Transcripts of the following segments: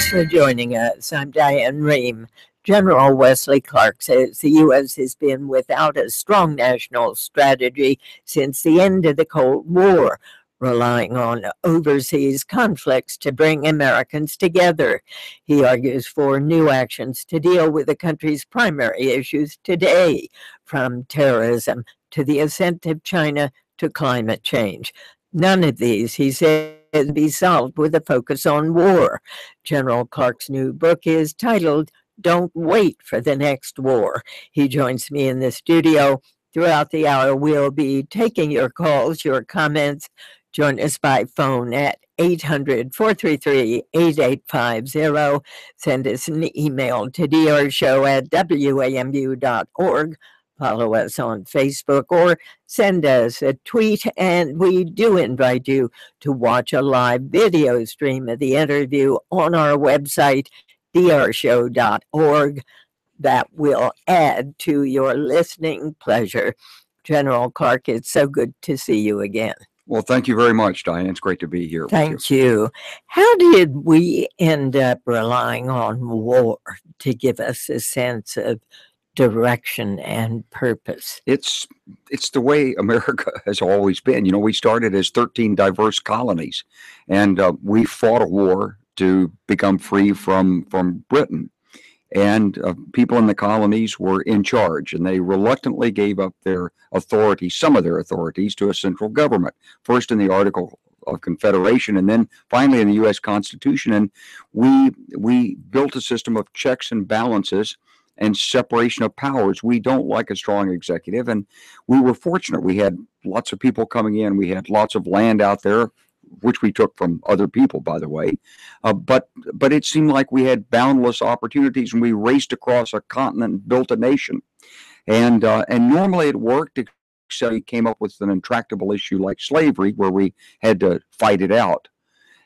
Thanks for joining us. I'm Diane Rehm. General Wesley Clark says the U.S. has been without a strong national strategy since the end of the Cold War, relying on overseas conflicts to bring Americans together. He argues for new actions to deal with the country's primary issues today, from terrorism to the ascent of China to climate change. None of these, he said, be solved with a focus on war. General Clark's new book is titled Don't Wait for the Next War. He joins me in the studio. Throughout the hour, we'll be taking your calls, your comments. Join us by phone at 800-433-8850. Send us an email to drshow@wamu.org. Follow us on Facebook or send us a tweet, and we do invite you to watch a live video stream of the interview on our website, drshow.org. That will add to your listening pleasure. General Clark, it's so good to see you again. Well, thank you very much, Diane. It's great to be here. Thank you. How did we end up relying on war to give us a sense of direction and purpose? It's the way America has always been. You know, we started as 13 diverse colonies, and we fought a war to become free from Britain. And people in the colonies were in charge, and they reluctantly gave up their authority, some of their authorities, to a central government, first in the Article of Confederation, and then finally in the U.S. Constitution. And we built a system of checks and balances and separation of powers. We don't like a strong executive, and we were fortunate. We had lots of people coming in. We had lots of land out there, which we took from other people, by the way. But it seemed like we had boundless opportunities, and we raced across a continent and built a nation. And normally it worked, except we came up with an intractable issue like slavery, where we had to fight it out.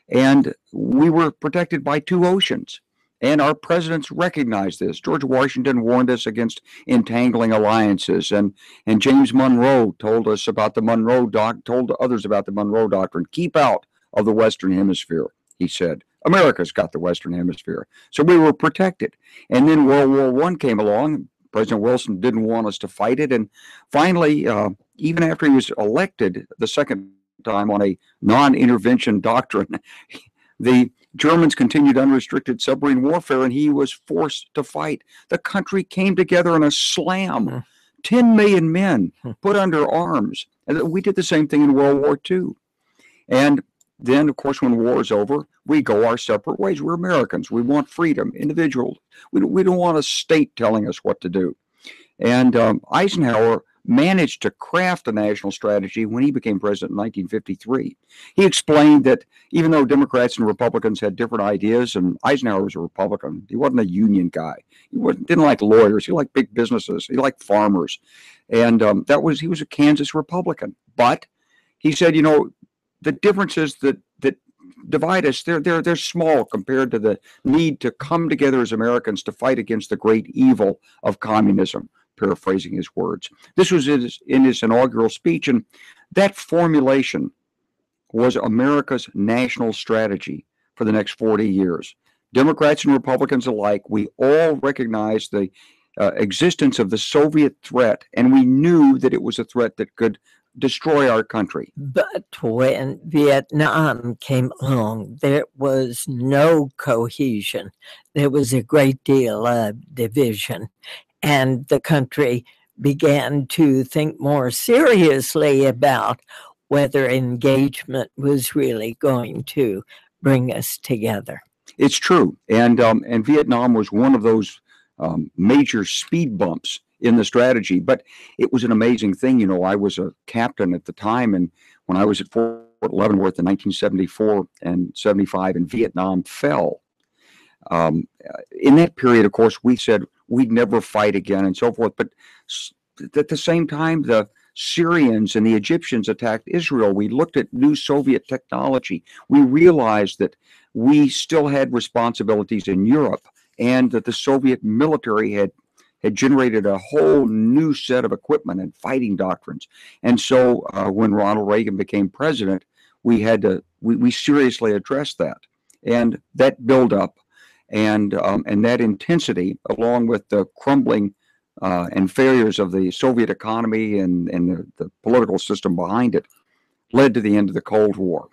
And we were protected by two oceans. And our presidents recognized this. George Washington warned us against entangling alliances, and James Monroe told us about told others about the Monroe Doctrine. Keep out of the Western Hemisphere, he said. America's got the Western Hemisphere. So we were protected. And then World War I came along. President Wilson didn't want us to fight it. And finally, even after he was elected the second time on a non-intervention doctrine, the Germans continued unrestricted submarine warfare, and he was forced to fight. The country came together in a slam. 10 million men put under arms. And we did the same thing in World War II. And then, of course, when war is over, we go our separate ways. We're Americans. We want freedom, individual. We don't want a state telling us what to do. And Eisenhower managed to craft a national strategy when he became president in 1953. He explained that even though Democrats and Republicans had different ideas, and Eisenhower was a Republican, he wasn't a union guy. He didn't like lawyers. He liked big businesses. He liked farmers. And he was a Kansas Republican. But he said, you know, the differences that divide us, they're small compared to the need to come together as Americans to fight against the great evil of communism, paraphrasing his words. This was in his inaugural speech, and that formulation was America's national strategy for the next 40 years. Democrats and Republicans alike, we all recognized the existence of the Soviet threat, and we knew that it was a threat that could destroy our country. But when Vietnam came along, there was no cohesion. There was a great deal of division, and the country began to think more seriously about whether engagement was really going to bring us together. It's true, and Vietnam was one of those major speed bumps in the strategy, but it was an amazing thing. You know, I was a captain at the time, and when I was at Fort Leavenworth in 1974 and 75, and Vietnam fell. In that period, of course, we said we'd never fight again and so forth, but at the same time, the Syrians and the Egyptians attacked Israel. We looked at new Soviet technology. We realized that we still had responsibilities in Europe, and that the Soviet military had generated a whole new set of equipment and fighting doctrines. And so when Ronald Reagan became president, we seriously addressed that. And that buildup and that intensity, along with the crumbling and failures of the Soviet economy and the political system behind it, led to the end of the Cold War.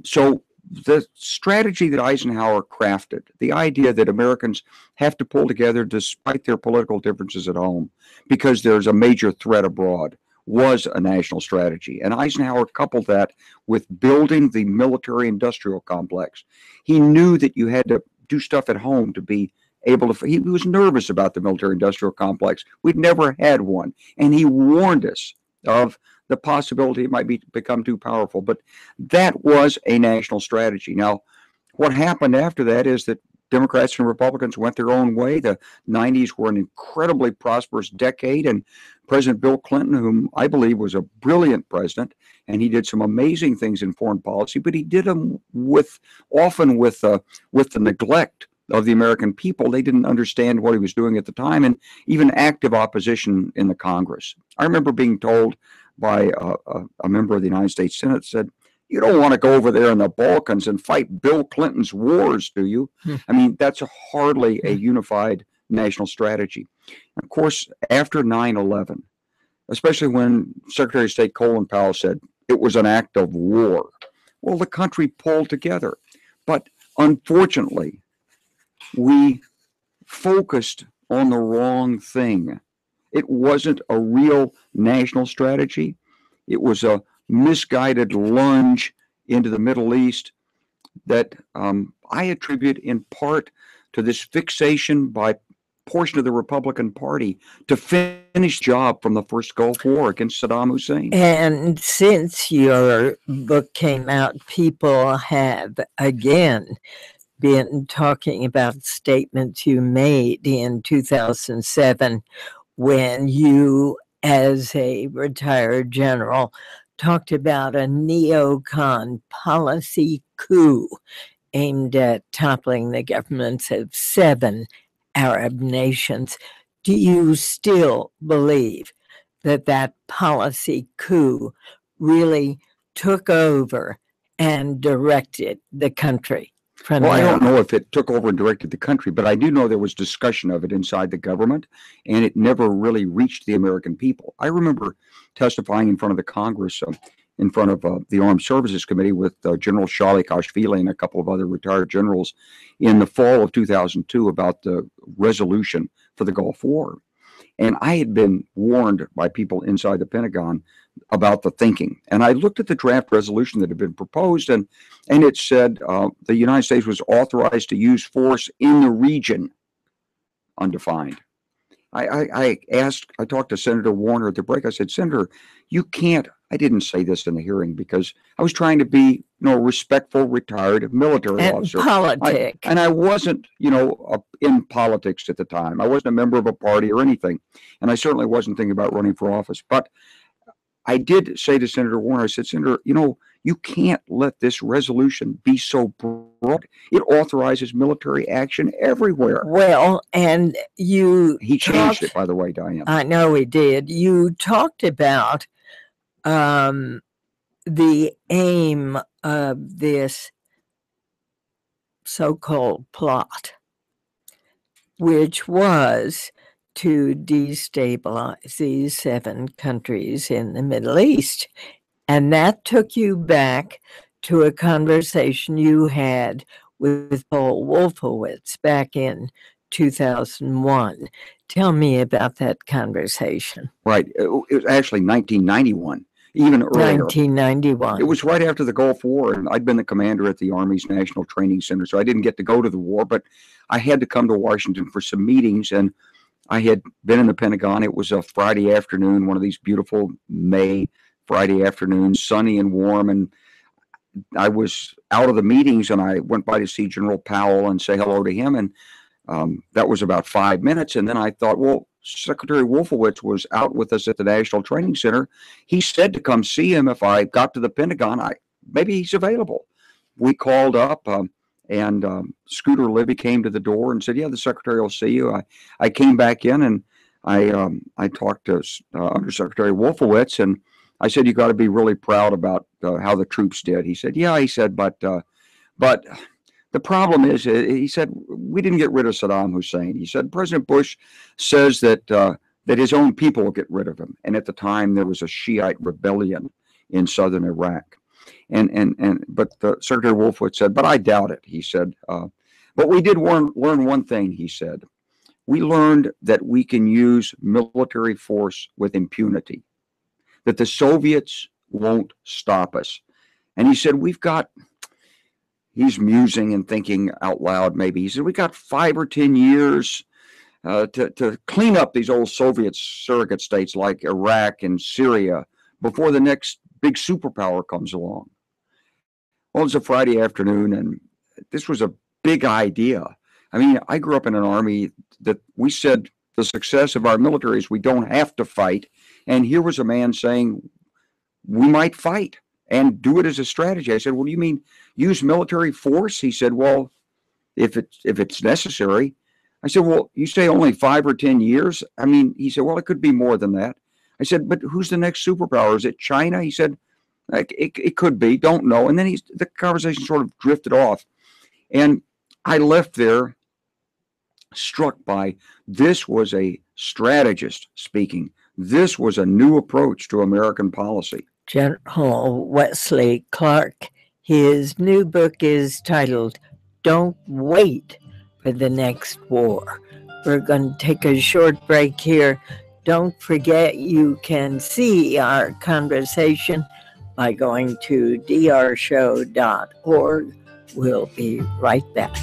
So the strategy that Eisenhower crafted, the idea that Americans have to pull together despite their political differences at home because there's a major threat abroad, was a national strategy. And Eisenhower coupled that with building the military-industrial complex. He knew that you had to do stuff at home to be able to. He was nervous about the military-industrial complex. We'd never had one. And he warned us of the possibility it might become too powerful. But that was a national strategy. Now, what happened after that is that Democrats and Republicans went their own way. The 90s were an incredibly prosperous decade, and President Bill Clinton, whom I believe was a brilliant president, and he did some amazing things in foreign policy, but he did them often with the neglect of the American people. They didn't understand what he was doing at the time, and even active opposition in the Congress. I remember being told by a member of the United States Senate, said, "You don't want to go over there in the Balkans and fight Bill Clinton's wars, do you?" I mean, that's hardly a unified national strategy. And of course, after 9/11, especially when Secretary of State Colin Powell said it was an act of war, well, the country pulled together. But unfortunately, we focused on the wrong thing. It wasn't a real national strategy. It was a misguided lunge into the Middle East that I attribute in part to this fixation by portion of the Republican Party to finish the job from the first Gulf War against Saddam Hussein. And since your book came out, people have again been talking about statements you made in 2007 when you, as a retired general, talked about a neocon policy coup aimed at toppling the governments of 7 Arab nations. Do you still believe that that policy coup really took over and directed the country? Well, I don't know if it took over and directed the country, but I do know there was discussion of it inside the government, and it never really reached the American people. I remember testifying in front of the Congress, in front of the Armed Services Committee with General Shali Kashvili and a couple of other retired generals in the fall of 2002 about the resolution for the Gulf War. And I had been warned by people inside the Pentagon about the thinking. And I looked at the draft resolution that had been proposed, and it said the United States was authorized to use force in the region, undefined. I talked to Senator Warner at the break. I said, "Senator, you can't," I didn't say this in the hearing because I was trying to be, a respectful, retired military officer. And I wasn't, in politics at the time. I wasn't a member of a party or anything. And I certainly wasn't thinking about running for office. But I did say to Senator Warner, I said, "Senator, you can't let this resolution be so broad. It authorizes military action everywhere." Well, and he changed it, by the way, Diane. I know he did. You talked about the aim of this so-called plot, which was to destabilize these 7 countries in the Middle East. And that took you back to a conversation you had with Paul Wolfowitz back in 2001. Tell me about that conversation. Right. It was actually 1991, even earlier. 1991. It was right after the Gulf War, and I'd been the commander at the Army's National Training Center, so I didn't get to go to the war, but I had to come to Washington for some meetings, and I had been in the Pentagon. It was a Friday afternoon, one of these beautiful May Friday afternoons, sunny and warm, and I was out of the meetings, and I went by to see General Powell and say hello to him, and that was about 5 minutes, and then I thought, well, Secretary Wolfowitz was out with us at the National Training Center. He said to come see him if I got to the Pentagon. Maybe he's available. We called up, and Scooter Libby came to the door and said, "Yeah, the secretary will see you." I came back in, and I talked to Undersecretary Wolfowitz, and I said, "You got to be really proud about how the troops did." He said, "Yeah," he said, but The problem is, he said, we didn't get rid of Saddam Hussein. He said President Bush says that that his own people will get rid of him. And at the time, there was a Shiite rebellion in southern Iraq. But Secretary Wolfowitz said, but I doubt it. He said, but we did learn one thing. He said, we learned that we can use military force with impunity, that the Soviets won't stop us. And he said, he's musing and thinking out loud maybe. He said, we got 5 or 10 years to clean up these old Soviet surrogate states like Iraq and Syria before the next big superpower comes along. Well, it was a Friday afternoon, and this was a big idea. I mean, I grew up in an army that we said the success of our military is we don't have to fight. And here was a man saying we might fight and do it as a strategy. I said, what do you mean use military force? He said, well, if it's necessary. I said, well, you say only 5 or 10 years? I mean, he said, well, it could be more than that. I said, but who's the next superpower? Is it China? He said, it could be, don't know. And then the conversation sort of drifted off. And I left there struck by this was a strategist speaking. This was a new approach to American policy. General Wesley Clark, his new book is titled, Don't Wait for the Next War. We're going to take a short break here. Don't forget you can see our conversation by going to drshow.org. We'll be right back.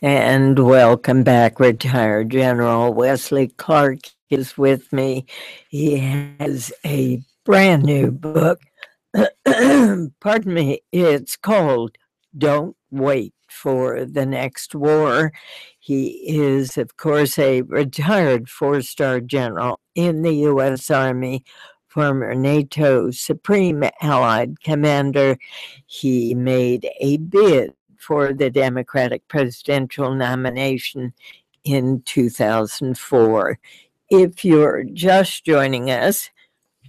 And welcome back. Retired General Wesley Clark is with me. He has a brand new book. Pardon me. It's called Don't Wait for the Next War. He is, of course, a retired 4-star general in the U.S. Army, former NATO Supreme Allied Commander. He made a bid for the Democratic presidential nomination in 2004. If you're just joining us,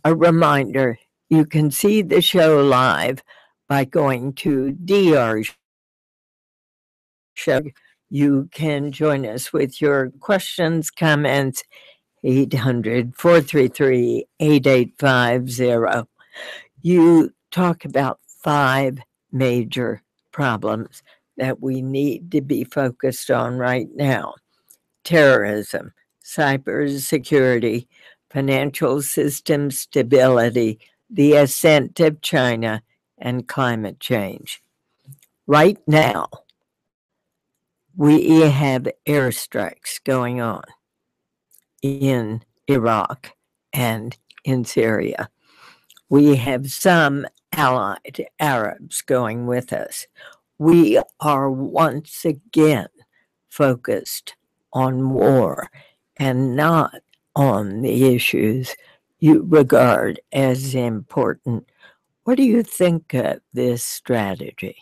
a reminder, you can see the show live by going to DR Show. You can join us with your questions, comments, 800-433-8850. You talk about 5 major problems that we need to be focused on right now: terrorism, cybersecurity, financial system stability, the ascent of China, and climate change. Right now, we have airstrikes going on in Iraq and in Syria. We have some allied Arabs going with us. We are once again focused on war and not on the issues you regard as important. What do you think of this strategy?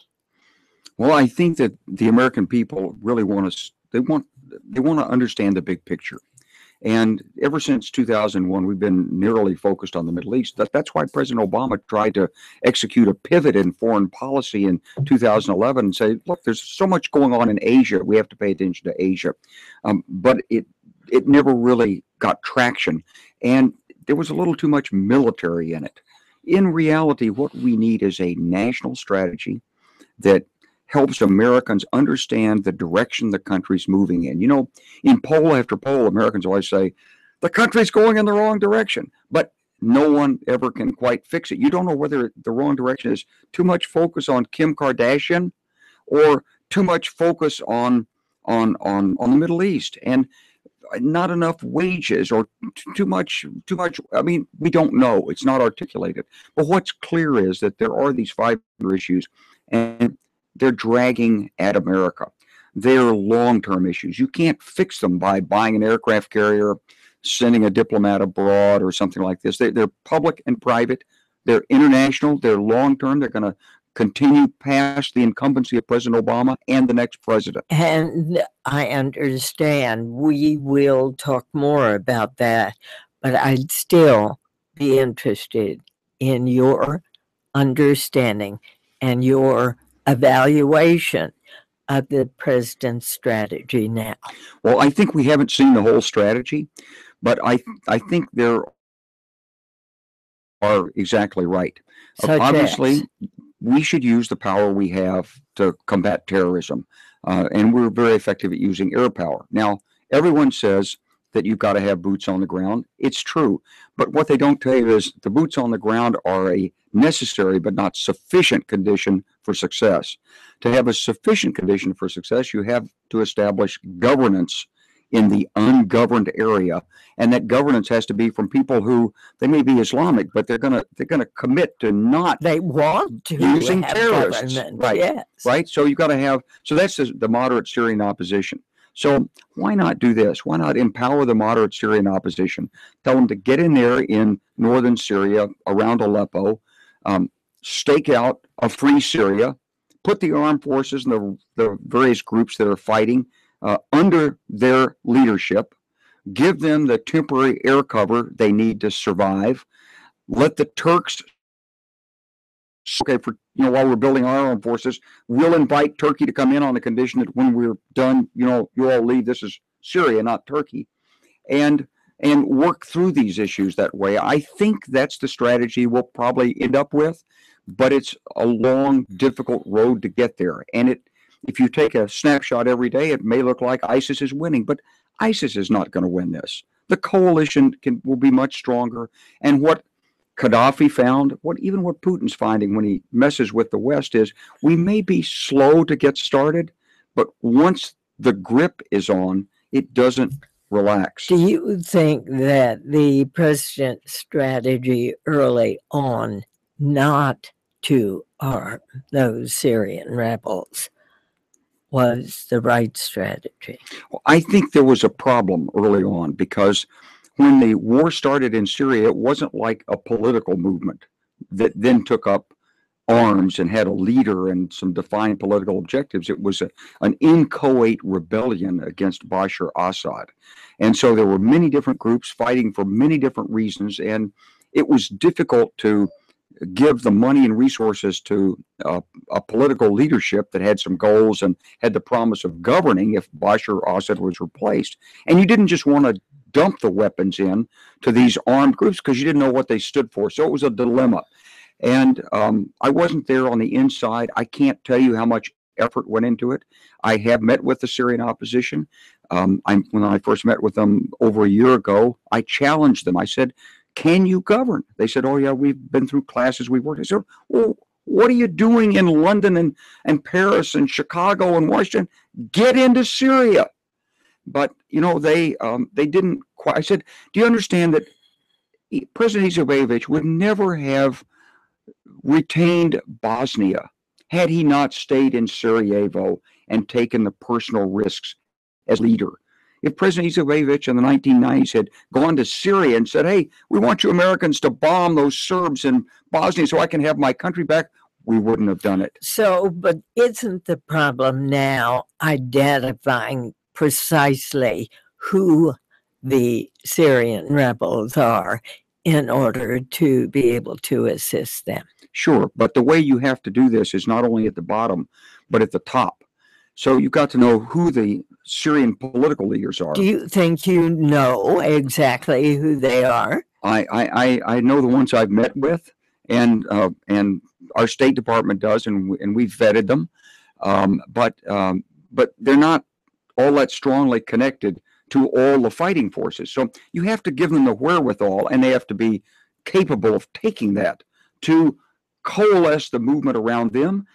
Well, I think that the American people really want to. They want to understand the big picture, And ever since 2001, we've been narrowly focused on the Middle East. That's why President Obama tried to execute a pivot in foreign policy in 2011 and say, look, there's so much going on in Asia. We have to pay attention to Asia. But it never really got traction. And there was a little too much military in it. In reality, what we need is a national strategy that helps Americans understand the direction the country's moving in. You know, in poll after poll, Americans always say, the country's going in the wrong direction, but no one ever can quite fix it. You don't know whether the wrong direction is too much focus on Kim Kardashian or too much focus on the Middle East and not enough wages or too much. I mean, we don't know. It's not articulated. But what's clear is that there are these 5 issues, and they're dragging at America. They're long-term issues. You can't fix them by buying an aircraft carrier, sending a diplomat abroad, or something like this. They're public and private. They're international. They're long-term. They're going to continue past the incumbency of President Obama and the next president. And I understand we will talk more about that, but I'd still be interested in your understanding and your evaluation of the president's strategy now. Well, I think we haven't seen the whole strategy, but I think there are exactly right. Obviously, we should use the power we have to combat terrorism, and we're very effective at using air power. Now, everyone says that you've got to have boots on the ground. It's true, but what they don't tell you is the boots on the ground are a necessary but not sufficient condition for success. To have a sufficient condition for success, you have to establish governance in the ungoverned area, and that governance has to be from people who, they may be Islamic, but they're gonna commit to not using terrorists, right? Yes. Right. So you've got to have. So that's the moderate Syrian opposition. So why not do this? Why not empower the moderate Syrian opposition? Tell them to get in there in northern Syria, around Aleppo, stake out a free Syria, put the armed forces and the various groups that are fighting under their leadership, give them the temporary air cover they need to survive, let the Turks, while we're building our armed forces, we'll invite Turkey to come in on the condition that when we're done, you all leave. This is Syria, not Turkey, and work through these issues that way. I think that's the strategy we'll probably end up with, but it's a long, difficult road to get there. And if you take a snapshot every day, it may look like ISIS is winning, but ISIS is not going to win this. The coalition will be much stronger. And what Gaddafi found, what Putin's finding when he messes with the West, is we may be slow to get started, but once the grip is on, it doesn't relax. Do you think that the president's strategy early on not to arm those Syrian rebels was the right strategy? Well, I think there was a problem early on, because when the war started in Syria, it wasn't like a political movement that then took up arms and had a leader and some defined political objectives. It was an inchoate rebellion against Bashar Assad. And so there were many different groups fighting for many different reasons, and it was difficult to give the money and resources to a political leadership that had some goals and had the promise of governing if Bashar Assad was replaced. And you didn't just want to dump the weapons in to these armed groups because you didn't know what they stood for. So it was a dilemma. And I wasn't there on the inside. I can't tell you how much effort went into it. I have met with the Syrian opposition. When I first met with them over a year ago, I challenged them. I said, can you govern? They said, oh, yeah, we've been through classes, we've worked. I said, well, what are you doing in London and Paris and Chicago and Washington? Get into Syria. But, they didn't quite. I said, do you understand that President Izetbegovic would never have retained Bosnia had he not stayed in Sarajevo and taken the personal risks as leader? If President Izetbegovic in the 1990s had gone to Syria and said, hey, we want you Americans to bomb those Serbs in Bosnia so I can have my country back, we wouldn't have done it. So, but isn't the problem now identifying precisely who the Syrian rebels are in order to be able to assist them. Sure, but the way you have to do this is not only at the bottom, but at the top. So you've got to know who the Syrian political leaders are. Do you think you know exactly who they are? I know the ones I've met with, and our State Department does, and we've vetted them, but they're not all that strongly connected to all the fighting forces. So you have to give them the wherewithal, and they have to be capable of taking that to coalesce the movement around them,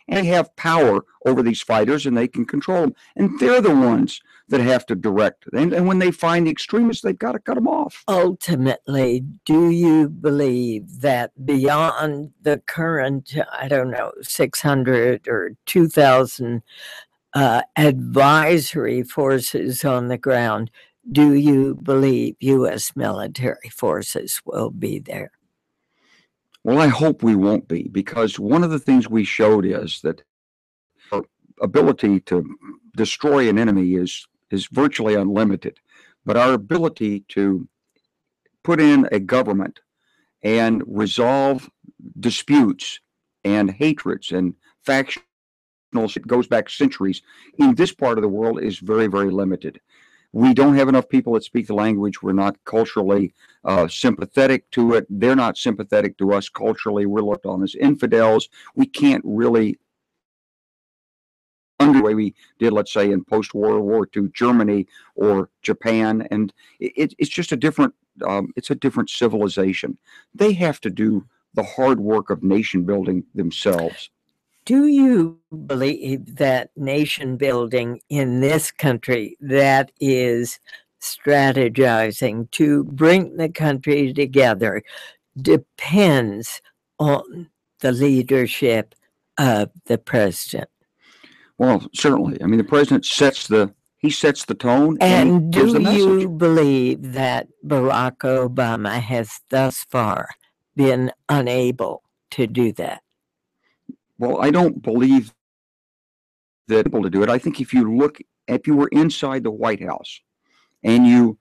and they have power over these fighters, and they can control them. And they're the ones that have to direct. And when they find the extremists, they've got to cut them off. Ultimately, do you believe that beyond the current, 600 or 2,000 advisory forces on the ground, do you believe U.S. military forces will be there? Well, I hope we won't be, because one of the things we showed is that our ability to destroy an enemy is virtually unlimited, but our ability to put in a government and resolve disputes and hatreds and factions, it goes back centuries, in this part of the world is very, very limited. We don't have enough people that speak the language. We're not culturally sympathetic to it. They're not sympathetic to us culturally. We're looked on as infidels. We can't really, the way we did, let's say, in post-World War II Germany or Japan, and it's just a different, it's a different civilization. They have to do the hard work of nation building themselves. Do you believe that nation building in this country that is strategizing to bring the country together depends on the leadership of the president? Well, certainly. I mean, the president sets the tone And gives the do message. you believe that Barack Obama has thus far been unable to do that? Well, I don't believe that able to do it. I think if you were inside the White House and you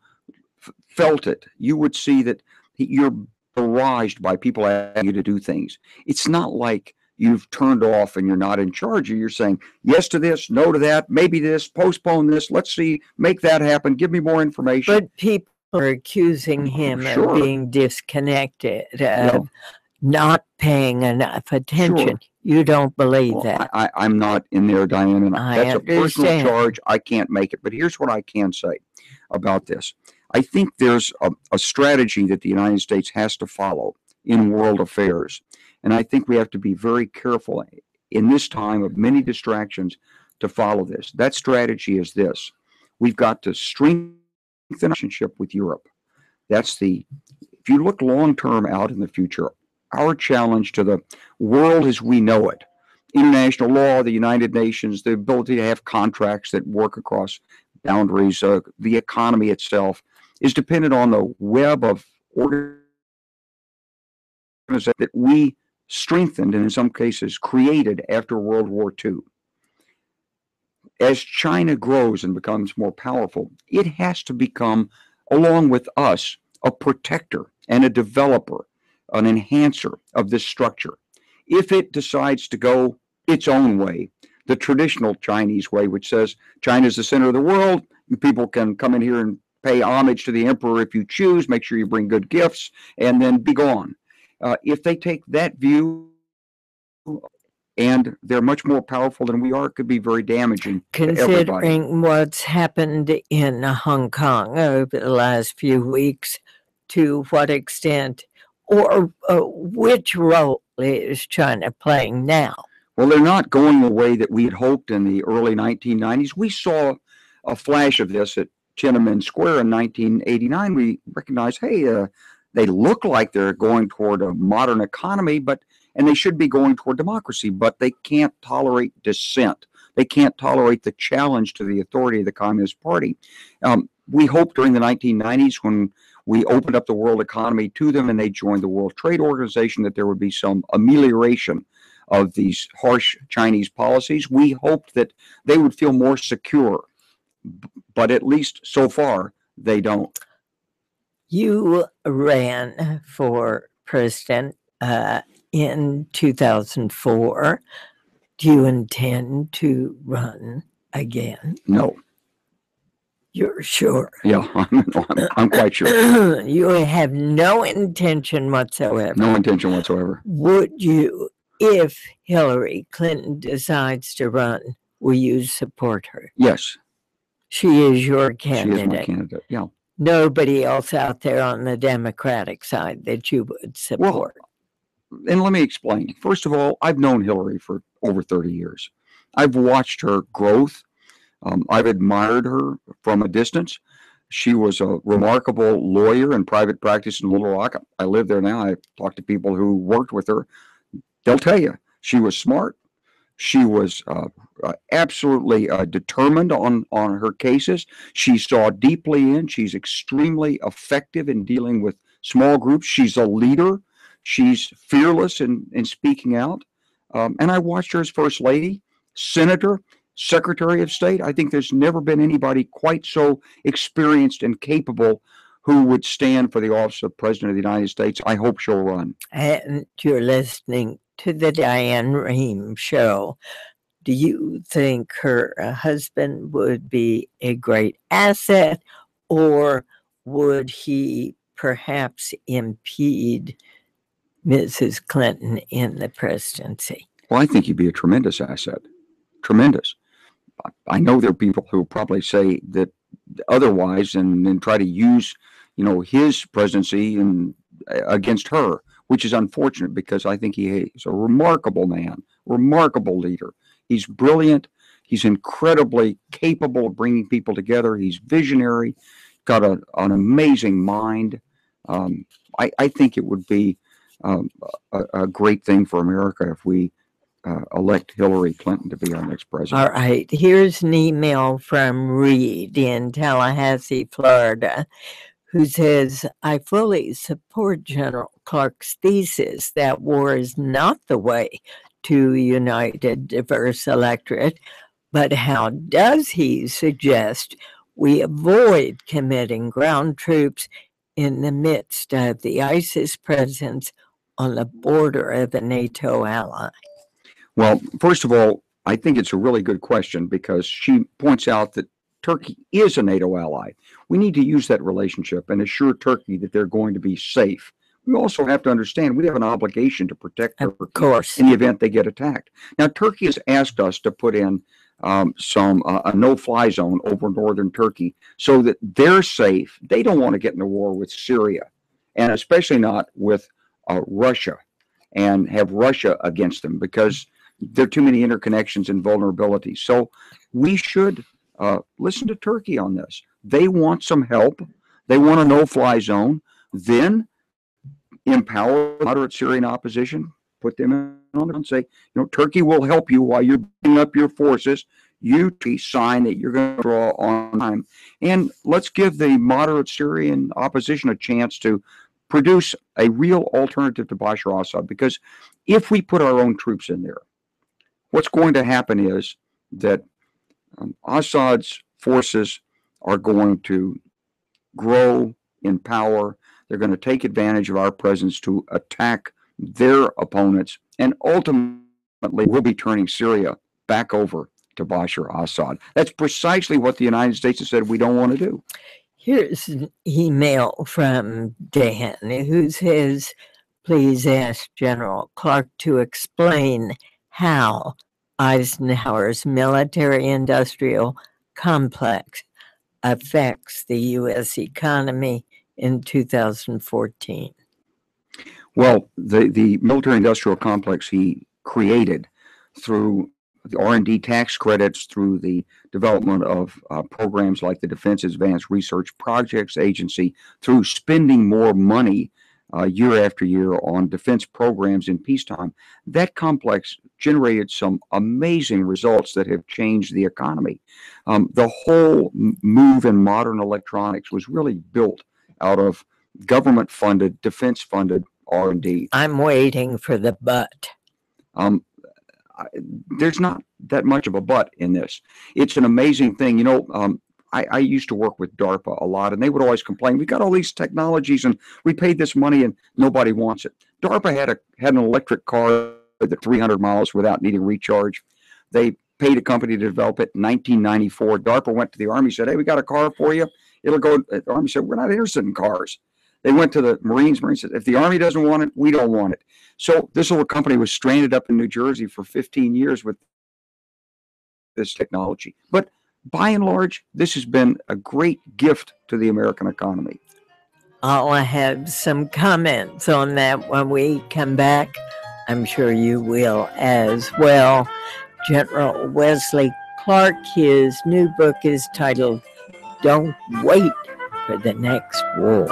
felt it, you would see that you're barraged by people asking you to do things. It's not like you've turned off and you're not in charge. You're saying yes to this, no to that, maybe this, postpone this, let's see, make that happen, give me more information. But people are accusing him of being disconnected, of not paying enough attention. Sure. You don't believe that? I'm not in there, Diane, and that's a personal charge. I can't make it. But here's what I can say about this. I think there's a strategy that the United States has to follow in world affairs. And I think we have to be very careful in this time of many distractions to follow this. That strategy is this. We've got to strengthen the relationship with Europe. If you look long term out in the future, our challenge to the world as we know it, international law, the United Nations, the ability to have contracts that work across boundaries, the economy itself, is dependent on the web of organizations that we strengthened and in some cases created after World War II. As China grows and becomes more powerful, it has to become, along with us, a protector and a developer, an enhancer of this structure. If it decides to go its own way, the traditional Chinese way, which says China is the center of the world, you people can come in here and pay homage to the emperor if you choose, make sure you bring good gifts, and then be gone. If they take that view, and they're much more powerful than we are, it could be very damaging to everybody. Considering what's happened in Hong Kong over the last few weeks, to what extent or which role is China playing now? Well, they're not going the way that we had hoped in the early 1990s. We saw a flash of this at Tiananmen Square in 1989. We recognized, hey, they look like they're going toward a modern economy, and they should be going toward democracy, but they can't tolerate dissent. They can't tolerate the challenge to the authority of the Communist Party. We hoped during the 1990s, when we opened up the world economy to them and they joined the World Trade Organization, that there would be some amelioration of these harsh Chinese policies. We hoped that they would feel more secure, but at least so far, they don't. You ran for president in 2004. Do you intend to run again? No. You're sure? Yeah, I'm quite sure. You have no intention whatsoever. No intention whatsoever. Would you, if Hillary Clinton decides to run, will you support her? Yes. She is your candidate. She is my candidate, yeah. Nobody else out there on the Democratic side that you would support. Well, and let me explain. First of all, I've known Hillary for over 30 years. I've watched her growth. I've admired her from a distance. She was a remarkable lawyer in private practice in Little Rock. I live there now. I talk to people who worked with her. They'll tell you she was smart. She was absolutely determined on her cases. She saw deeply in. She's extremely effective in dealing with small groups. She's a leader. She's fearless in speaking out. And I watched her as First Lady, Senator, Secretary of State. I think there's never been anybody quite so experienced and capable who would stand for the office of President of the United States. I hope she'll run. And you're listening to the Diane Rehm show. Do you think her husband would be a great asset, or would he perhaps impede Mrs. Clinton in the presidency? Well, I think he'd be a tremendous asset. Tremendous. I know there are people who probably say that otherwise and try to use, his presidency against her, which is unfortunate because I think he is a remarkable man, remarkable leader. He's brilliant. He's incredibly capable of bringing people together. He's visionary, got an amazing mind. I think it would be a great thing for America if we elect Hillary Clinton to be our next president. All right. Here's an email from Reed in Tallahassee, Florida, who says, I fully support General Clark's thesis that war is not the way to unite a diverse electorate, but how does he suggest we avoid committing ground troops in the midst of the ISIS presence on the border of a NATO ally? Well, first of all, I think it's a really good question because she points out that Turkey is a NATO ally. We need to use that relationship and assure Turkey that they're going to be safe. We also have to understand we have an obligation to protect Turkey in the event they get attacked. Now, Turkey has asked us to put in a no-fly zone over northern Turkey so that they're safe. They don't want to get in a war with Syria, and especially not with Russia and have Russia against them because there are too many interconnections and vulnerabilities. So we should listen to Turkey on this. They want some help. They want a no-fly zone. Then empower moderate Syrian opposition, put them on and say, Turkey will help you while you're building up your forces. You sign that you're going to draw on time. And let's give the moderate Syrian opposition a chance to produce a real alternative to Bashar al-Assad. Because if we put our own troops in there, what's going to happen is that Assad's forces are going to grow in power. They're going to take advantage of our presence to attack their opponents. And ultimately, we'll be turning Syria back over to Bashar al-Assad. That's precisely what the United States has said we don't want to do. Here's an email from Dan who says, please ask General Clark to explain how Eisenhower's military-industrial complex affects the U.S. economy in 2014. Well, the military-industrial complex he created through the R&D tax credits, through the development of programs like the Defense Advanced Research Projects Agency, through spending more money year after year on defense programs in peacetime, that complex generated some amazing results that have changed the economy. The whole move in modern electronics was really built out of government-funded, defense-funded R&D. I'm waiting for the but. There's not that much of a but in this. It's an amazing thing. I used to work with DARPA a lot, and they would always complain, we got all these technologies and we paid this money and nobody wants it. DARPA had an electric car that 300 miles without needing recharge. They paid a company to develop it in 1994. DARPA went to the Army, said, hey, we got a car for you. It'll go. The Army said, we're not interested in cars. They went to the Marines. Marines said, if the Army doesn't want it, we don't want it. So this little company was stranded up in New Jersey for 15 years with this technology. But by and large, this has been a great gift to the American economy. I'll have some comments on that when we come back. I'm sure you will as well. General Wesley Clark, his new book is titled Don't Wait for the Next War.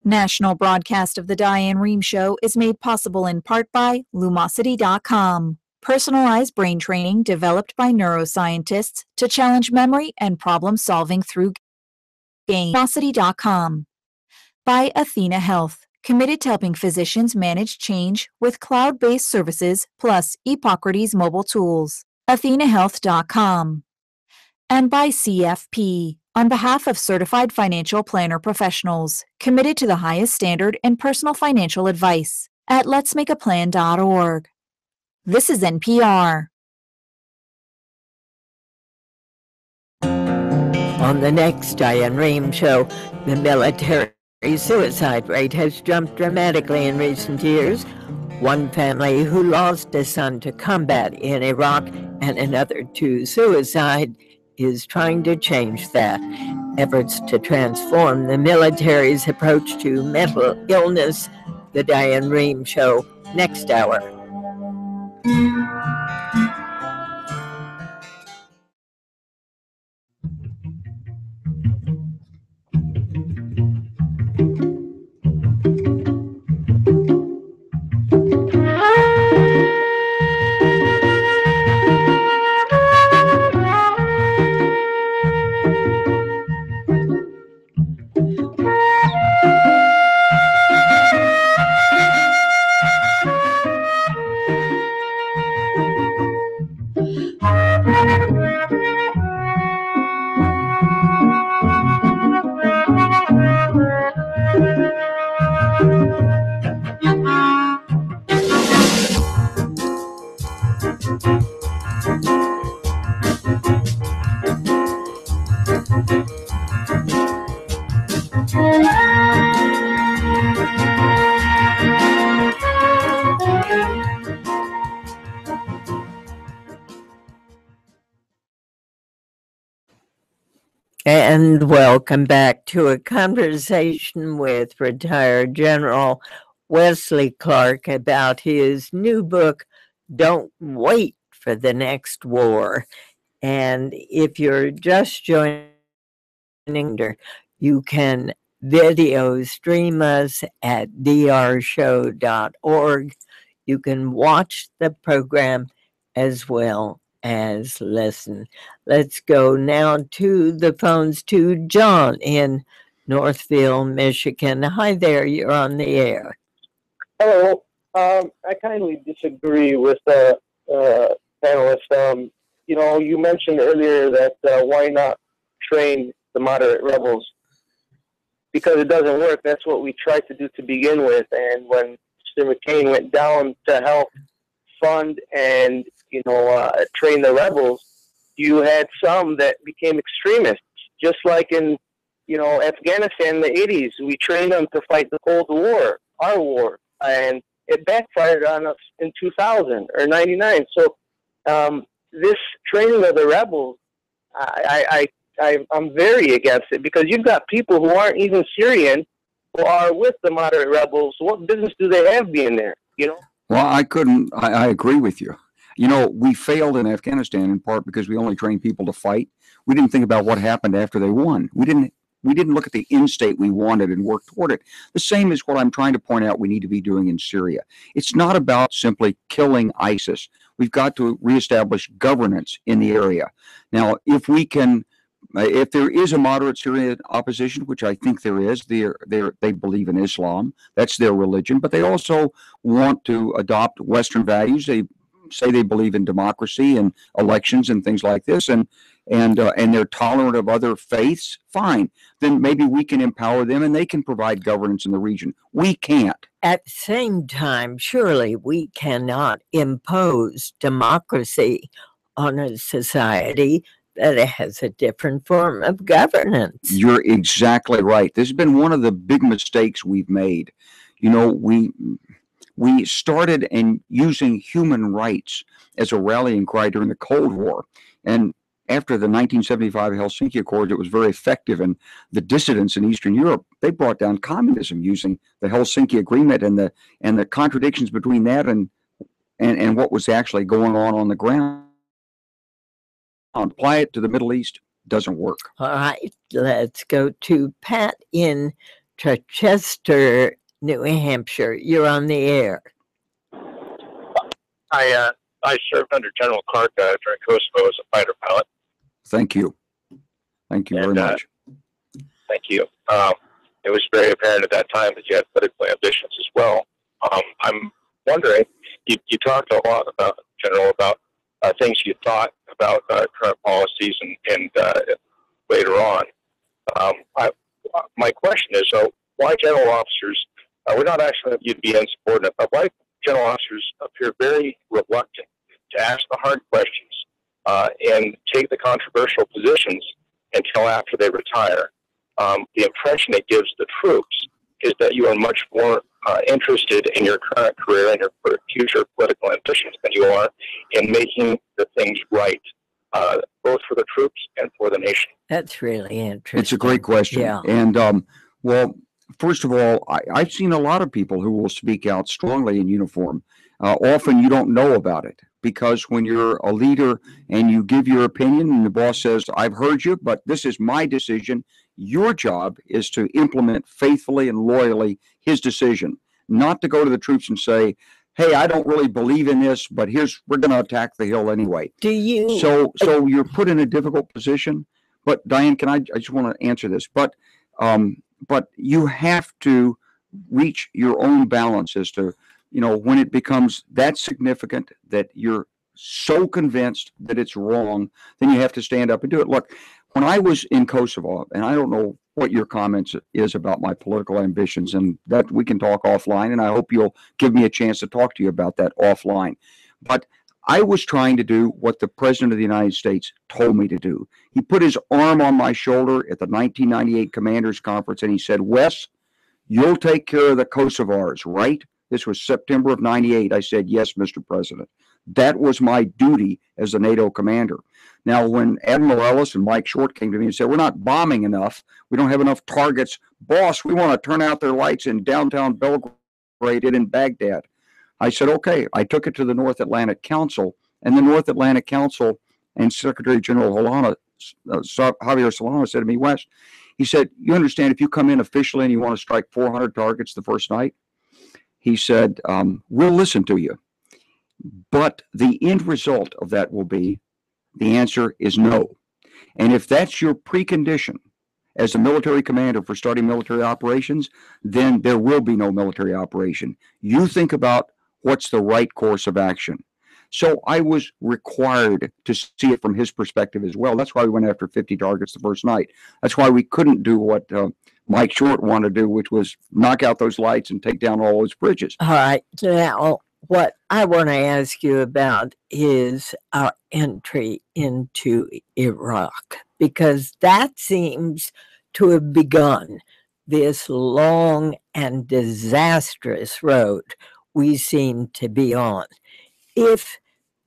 National broadcast of the Diane Rehm Show is made possible in part by Lumosity.com. Personalized brain training developed by neuroscientists to challenge memory and problem solving through games. Lumosity.com. By Athena Health, committed to helping physicians manage change with cloud-based services plus Epocrates mobile tools. AthenaHealth.com. And by CFP, on behalf of certified financial planner professionals committed to the highest standard in personal financial advice at letsmakeaplan.org. This is NPR. On the next Diane Rehm Show, the military suicide rate has jumped dramatically in recent years. One family who lost a son to combat in Iraq and another to suicide is trying to change that. Efforts to transform the military's approach to mental illness. The Diane Rehm Show, next hour. And welcome back to a conversation with retired General Wesley Clark about his new book, Don't Wait for the Next War. And if you're just joining, you can video stream us at drshow.org. You can watch the program as well as listen. Let's go now to the phones to John in Northville, Michigan. Hi there, you're on the air. Hello. I kindly disagree with the panelist. You mentioned earlier that why not train the moderate rebels? Because it doesn't work. That's what we tried to do to begin with. And when Mr. McCain went down to help fund and train the rebels, you had some that became extremists, just like in Afghanistan in the 80s. We trained them to fight the Cold War, our war, and it backfired on us in 2000 or 99. So this training of the rebels, I'm very against it, because you've got people who aren't even Syrian who are with the moderate rebels. What business do they have being there? Well, I agree with you. We failed in Afghanistan in part because we only trained people to fight. We didn't think about what happened after they won. We didn't look at the end state we wanted and work toward it. The same is what I'm trying to point out we need to be doing in Syria. It's not about simply killing ISIS. We've got to reestablish governance in the area. Now, if we can if there is a moderate Syrian opposition, which I think there is, they believe in Islam. That's their religion, but they also want to adopt Western values. They say they believe in democracy and elections and things like this, and they're tolerant of other faiths. Fine, then maybe we can empower them, and they can provide governance in the region. We can't. At the same time, surely we cannot impose democracy on a society that has a different form of governance. You're exactly right. This has been one of the big mistakes we've made. You know, we started in using human rights as a rallying cry during the Cold War. And after the 1975 Helsinki Accord, it was very effective. And the dissidents in Eastern Europe, they brought down communism using the Helsinki Agreement, and the contradictions between that and what was actually going on the ground. Apply it to the Middle East, doesn't work. All right, let's go to Pat in Chichester, New Hampshire. You're on the air. I served under General Clark during Kosovo as a fighter pilot. Thank you. Thank you very much. Thank you. It was very apparent at that time that you had political ambitions as well. I'm wondering, you talked a lot about, General, about things you thought about current policies and later on. My question is, why general officers, we're not asking you to be insubordinate, but why general officers appear very reluctant to ask the hard questions and take the controversial positions until after they retire? The impression it gives the troops is that you are much more interested in your current career and your future political ambitions than you are in making the things right, both for the troops and for the nation. That's really interesting. It's a great question. Yeah. And well, first of all, I've seen a lot of people who will speak out strongly in uniform. Often you don't know about it, because when you're a leader and you give your opinion and the boss says, I've heard you, but this is my decision, your job is to implement faithfully and loyally his decision, not to go to the troops and say, hey, I don't really believe in this, but we're going to attack the hill anyway. Do you? So you're put in a difficult position. But Diane, I just want to answer this, but you have to reach your own balance as to, when it becomes that significant that you're so convinced that it's wrong, then you have to stand up and do it. Look, when I was in Kosovo, and I don't know what your comments is about my political ambitions, and that we can talk offline, and I hope you'll give me a chance to talk to you about that offline. But I was trying to do what the President of the United States told me to do. He put his arm on my shoulder at the 1998 Commanders Conference, and he said, Wes, you'll take care of the Kosovars, right? This was September of 98. I said, yes, Mr. President. That was my duty as a NATO commander. Now, when Admiral Ellis and Mike Short came to me and said, we're not bombing enough, we don't have enough targets, boss, we want to turn out their lights in downtown Belgrade and in Baghdad. I said, okay. I took it to the North Atlantic Council, and the North Atlantic Council and Secretary General Javier Solana said to me, Wes, he said, you understand if you come in officially and you want to strike 400 targets the first night, he said, we'll listen to you. But the end result of that will be, the answer is no. And if that's your precondition as a military commander for starting military operations, then there will be no military operation. You think about what's the right course of action. So I was required to see it from his perspective as well. That's why we went after 50 targets the first night. That's why we couldn't do what Mike Short wanted to do, which was knock out those lights and take down all those bridges. All right. Now, what I want to ask you about is our entry into Iraq, because that seems to have begun this long and disastrous road we seem to be on. If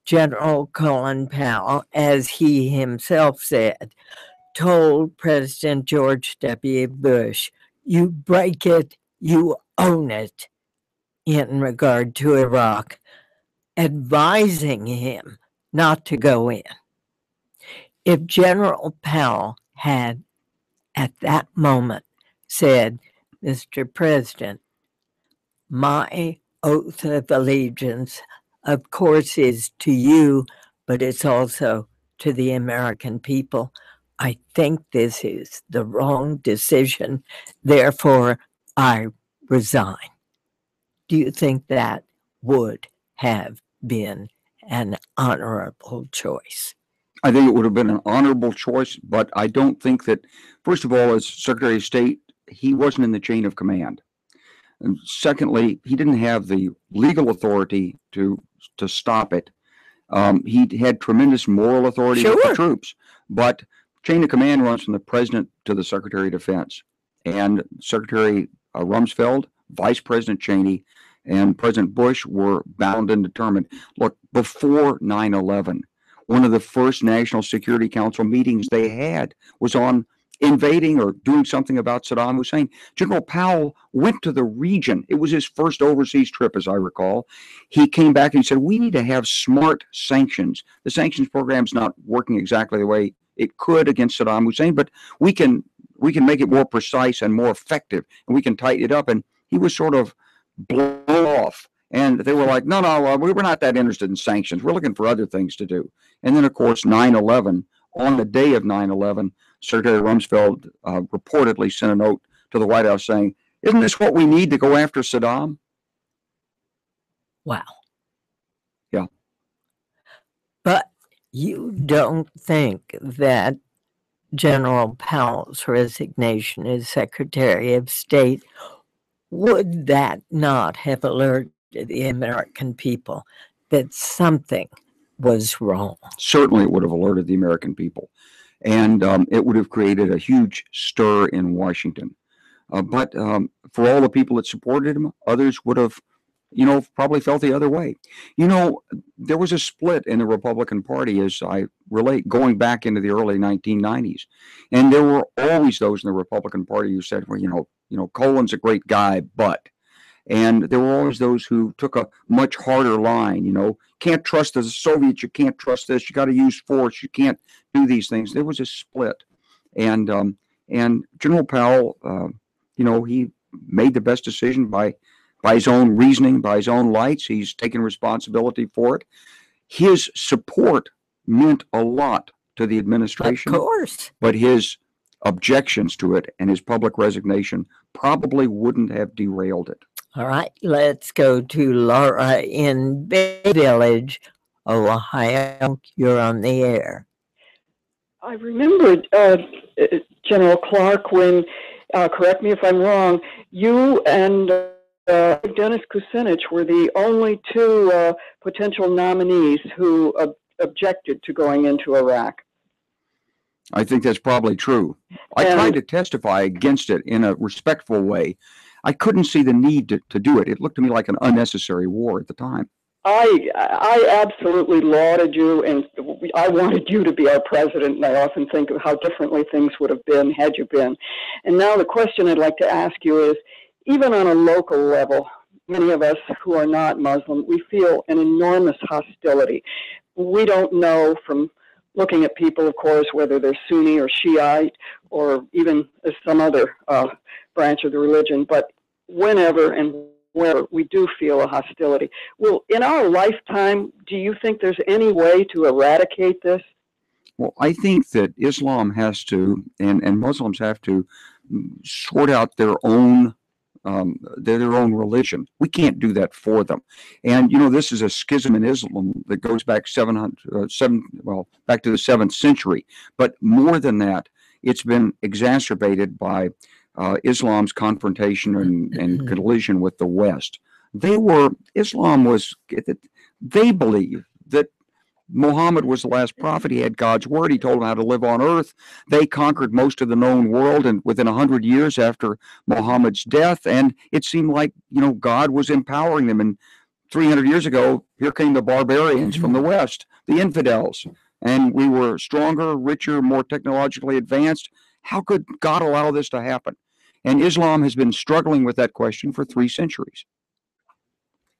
General Colin Powell, as he himself said, told President George W. Bush, you break it, you own it, in regard to Iraq, advising him not to go in. If General Powell had, at that moment, said, Mr. President, my oath of allegiance, of course, is to you, but it's also to the American people. I think this is the wrong decision, therefore I resign. Do you think that would have been an honorable choice? I think it would have been an honorable choice, but I don't think that, first of all, as Secretary of State, he wasn't in the chain of command. And secondly, he didn't have the legal authority to stop it. He had tremendous moral authority with the troops, but chain of command runs from the president to the Secretary of Defense. And Secretary Rumsfeld, Vice President Cheney, and President Bush were bound and determined. Look, before 9/11, one of the first National Security Council meetings they had was on invading or doing something about Saddam Hussein. General Powell went to the region. It was his first overseas trip, as I recall. He came back and he said, we need to have smart sanctions. The sanctions program's not working exactly the way it could against Saddam Hussein, but we can make it more precise and more effective, and we can tighten it up. And he was sort of blown off. And they were like, no, we're not that interested in sanctions. We're looking for other things to do. And then, of course, 9/11, on the day of 9/11, Secretary Rumsfeld reportedly sent a note to the White House saying, isn't this what we need to go after Saddam? Wow. Yeah. But you don't think that General Powell's resignation as Secretary of State, would that not have alerted the American people that something was wrong? Certainly it would have alerted the American people. And it would have created a huge stir in Washington. But for all the people that supported him, others would have, probably felt the other way. There was a split in the Republican Party, as I relate, going back into the early 1990s. And there were always those in the Republican Party who said, well, Cohen's a great guy, but. And there were always those who took a much harder line, can't trust the Soviets, you can't trust this, you got to use force, you can't do these things. There was a split. And General Powell, he made the best decision by his own reasoning, by his own lights. He's taken responsibility for it. His support meant a lot to the administration. Of course. But his objections to it and his public resignation probably wouldn't have derailed it. All right, let's go to Laura in Bay Village, Ohio. You're on the air. I remember General Clark when, correct me if I'm wrong, you and Dennis Kucinich were the only two potential nominees who objected to going into Iraq. I think that's probably true. I tried to testify against it in a respectful way. I couldn't see the need to do it. It looked to me like an unnecessary war at the time. I absolutely lauded you, and I wanted you to be our president, and I often think of how differently things would have been had you been. And now the question I'd like to ask you is, even on a local level, many of us who are not Muslim, we feel an enormous hostility. We don't know from looking at people, of course, whether they're Sunni or Shiite or even some other branch of the religion, but whenever and where we do feel a hostility. Well, in our lifetime, do you think there's any way to eradicate this? Well, I think that Islam has to, and Muslims have to sort out their own religion. We can't do that for them. And, this is a schism in Islam that goes back back to the 7th century. But more than that, it's been exacerbated by Islam's confrontation and collision with the West. They believe that Muhammad was the last prophet. He had God's word. He told them how to live on earth. They conquered most of the known world, and within 100 years after Muhammad's death, and it seemed like, God was empowering them. And 300 years ago, here came the barbarians from the West, the infidels, and we were stronger, richer, more technologically advanced. How could God allow this to happen? And Islam has been struggling with that question for 3 centuries.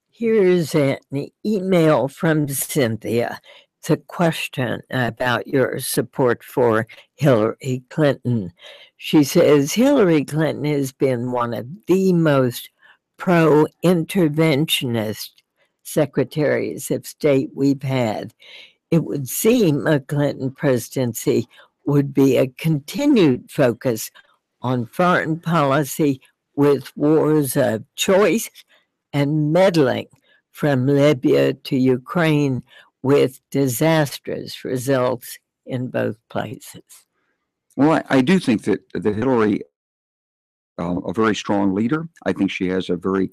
Here's an email from Cynthia. It's a question about your support for Hillary Clinton. She says, Hillary Clinton has been one of the most pro-interventionist secretaries of state we've had. It would seem a Clinton presidency would be a continued focus on foreign policy with wars of choice and meddling from Libya to Ukraine with disastrous results in both places. Well, I do think that Hillary, a very strong leader. I think she has a very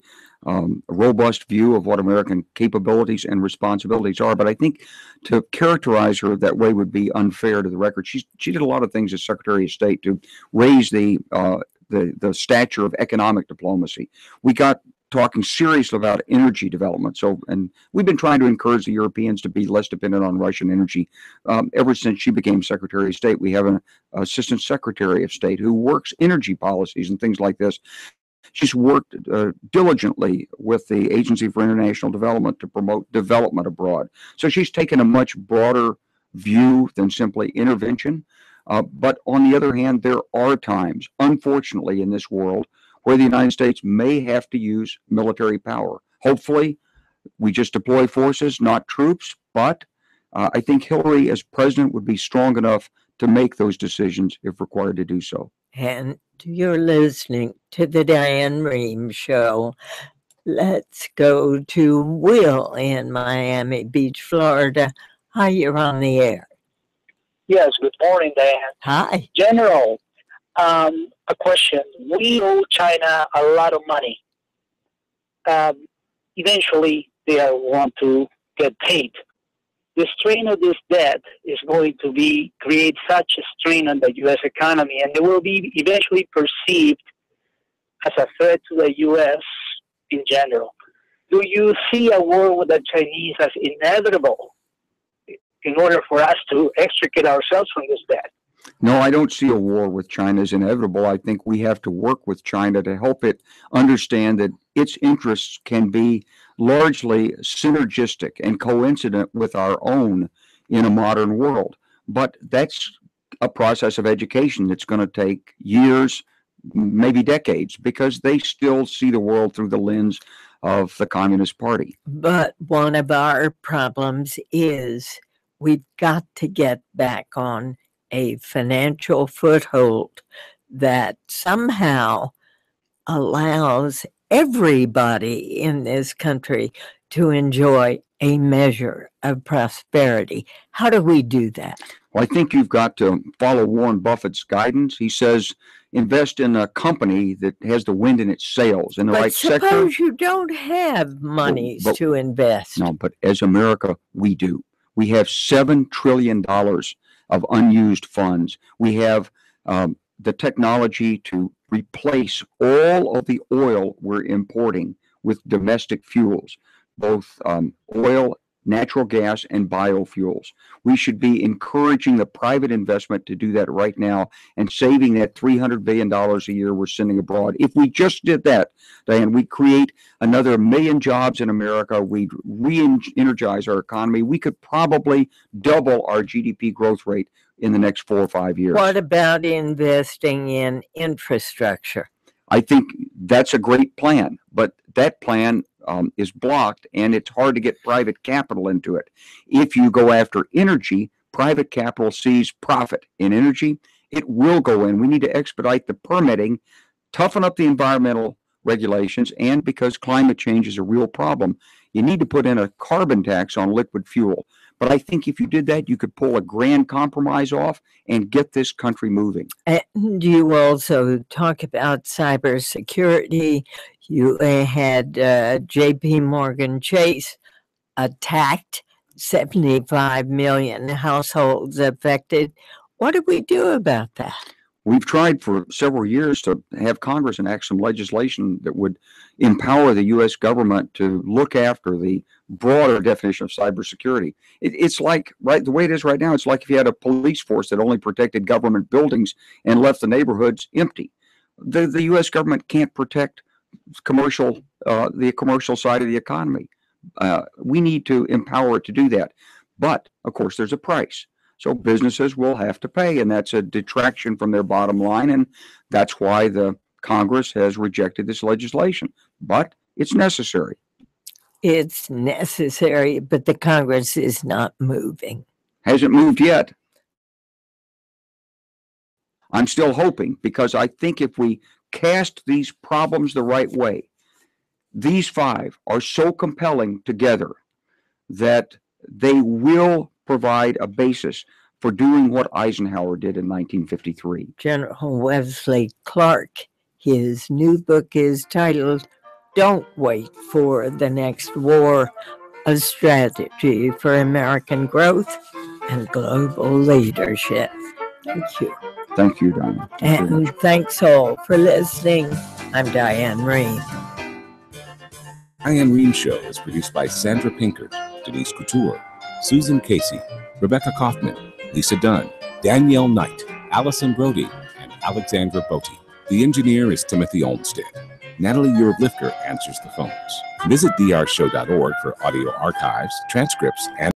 robust view of what American capabilities and responsibilities are. But I think to characterize her that way would be unfair to the record. She did a lot of things as Secretary of State to raise the stature of economic diplomacy. We got talking seriously about energy development. So, and we've been trying to encourage the Europeans to be less dependent on Russian energy. Ever since she became Secretary of State, we have an Assistant Secretary of State who works energy policies and things like this. She's worked diligently with the Agency for International Development to promote development abroad. So she's taken a much broader view than simply intervention. But on the other hand, there are times, unfortunately, in this world where the United States may have to use military power. Hopefully, we just deploy forces, not troops, but I think Hillary as president would be strong enough to make those decisions if required to do so. And you're listening to the Diane Rehm Show. Let's go to Will in Miami Beach, Florida. Hi, you're on the air. Yes, good morning, Diane. Hi. General, a question. We owe China a lot of money. Eventually, they want to get paid. The strain of this debt is going to create such a strain on the U.S. economy, and it will be eventually perceived as a threat to the U.S. in general. Do you see a war with the Chinese as inevitable in order for us to extricate ourselves from this debt? No, I don't see a war with China as inevitable. I think we have to work with China to help it understand that its interests can be largely synergistic and coincident with our own in a modern world. But that's a process of education that's going to take years, maybe decades, because they still see the world through the lens of the Communist Party. But one of our problems is we've got to get back on a financial foothold that somehow allows everybody in this country to enjoy a measure of prosperity. How do we do that? Well, I think you've got to follow Warren Buffett's guidance. He says invest in a company that has the wind in its sails in the right sector. But suppose you don't have monies to invest. No, but as America, we do. We have $7 trillion of unused funds. We have the technology to replace all of the oil we're importing with domestic fuels, both oil, natural gas, and biofuels. We should be encouraging the private investment to do that right now and saving that $300 billion a year we're sending abroad. If we just did that, Diane, we'd create another 1 million jobs in America. We'd re-energize our economy. We could probably double our GDP growth rate in the next 4 or 5 years. What about investing in infrastructure? I think that's a great plan, but that plan is blocked, and it's hard to get private capital into it. If you go after energy, private capital sees profit in energy. It will go in. We need to expedite the permitting, toughen up the environmental regulations, and because climate change is a real problem, you need to put in a carbon tax on liquid fuel. But I think if you did that, you could pull a grand compromise off and get this country moving. And you also talk about cybersecurity. You had J.P. Morgan Chase attacked, 75 million households affected. What do we do about that? We've tried for several years to have Congress enact some legislation that would empower the U.S. government to look after the broader definition of cybersecurity. It's like, right, the way it is right now, it's like if you had a police force that only protected government buildings and left the neighborhoods empty. The U.S. government can't protect the commercial side of the economy. We need to empower it to do that. But, of course, there's a price. So businesses will have to pay, and that's a detraction from their bottom line, and that's why the Congress has rejected this legislation. But it's necessary. It's necessary, but the Congress is not moving. Hasn't moved yet. I'm still hoping, because I think if we cast these problems the right way, these five are so compelling together that they will provide a basis for doing what Eisenhower did in 1953. General Wesley Clark, his new book is titled Don't Wait for the Next War, a strategy for American growth and global leadership. Thank you. Thank you, Diane. And thanks all for listening. I'm Diane Rehm. Diane Rehm Show is produced by Sandra Pinkert, Denise Couture, Susan Casey, Rebecca Kaufman, Lisa Dunn, Danielle Knight, Allison Brody, and Alexandra Botti. The engineer is Timothy Olmsted. Natalie Ureblifker answers the phones. Visit drshow.org for audio archives, transcripts, and